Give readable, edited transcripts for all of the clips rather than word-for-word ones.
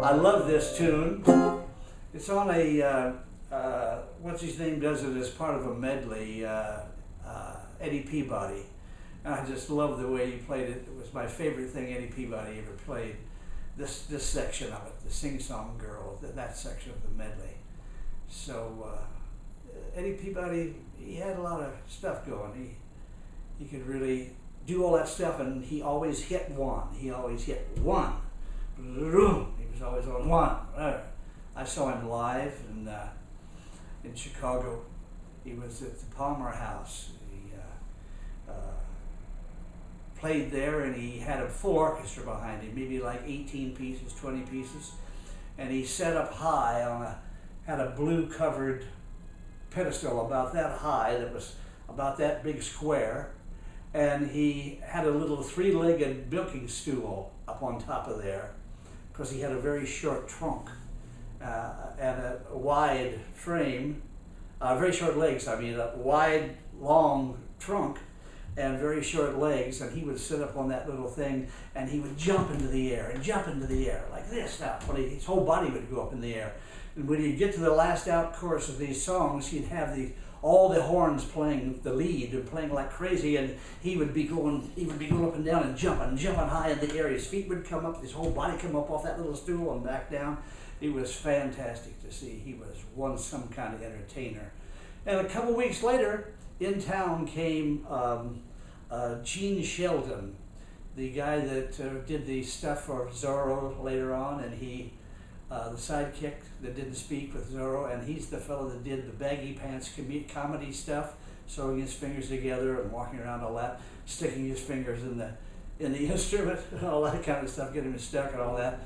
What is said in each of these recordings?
I love this tune. It's on a, what's his name does it as part of a medley, Eddie Peabody. And I just love the way he played it. It was my favorite thing Eddie Peabody ever played. This section of it, the sing-song girl, that section of the medley. So Eddie Peabody, he had a lot of stuff going. He could really do all that stuff, and he always hit one. He always hit one. He was always on one. I saw him live in Chicago. He was at the Palmer House. He played there, and he had a full orchestra behind him, maybe like 18 pieces, 20 pieces. And he set up high on had a blue covered pedestal about that high that was about that big square. And he had a little three-legged milking stool up on top of there because he had a very short trunk and a wide frame, very short legs, I mean, a wide, long trunk and very short legs, and he would sit up on that little thing and he would jump into the air and jump into the air like this. Now, his whole body would go up in the air. And when he'd get to the last out chorus of these songs, he'd have all the horns playing the lead and playing like crazy, and he would be going up and down and jumping high in the air. His feet would come up, his whole body come up off that little stool and back down. It was fantastic to see. He was some kind of entertainer. And a couple weeks later, in town came Gene Sheldon, the guy that did the stuff for Zorro later on, and he the sidekick that didn't speak with Zorro, and he's the fellow that did the baggy pants comedy stuff, sewing his fingers together and walking around all that, sticking his fingers in the instrument and all that kind of stuff, getting him stuck and all that.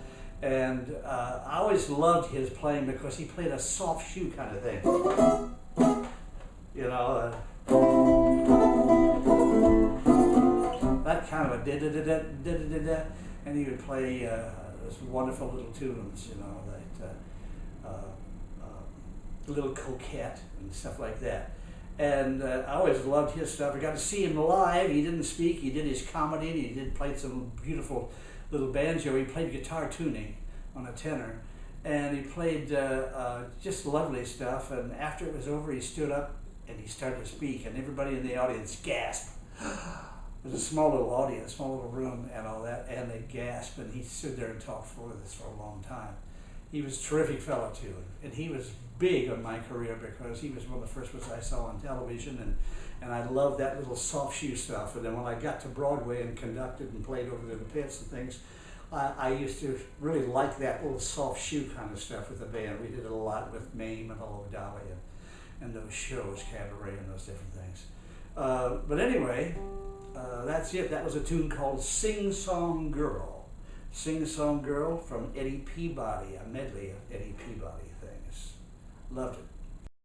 And I always loved his playing because he played a soft shoe kind of thing, you know, that kind of a da-da-da-da-da-da-da, and he would play wonderful little tunes, you know, that Little Coquette and stuff like that. And I always loved his stuff. I got to see him live. He didn't speak. He did his comedy. And he did play some beautiful little banjo. He played guitar tuning on a tenor, and he played just lovely stuff. And after it was over, he stood up and he started to speak, and everybody in the audience gasped. It was a small little audience, small little room and all that, and they gasped, and he stood there and talked for this for a long time. He was a terrific fellow too, and he was big on my career because he was one of the first ones I saw on television, and I loved that little soft shoe stuff. And then when I got to Broadway and conducted and played over the pits and things, I used to really like that little soft shoe kind of stuff with the band. We did it a lot with Mame and Hello Dolly and those shows, Cabaret and those different things. But anyway, that's it. That was a tune called Sing Song Girl. Sing Song Girl from Eddie Peabody, a medley of Eddie Peabody things. Loved it.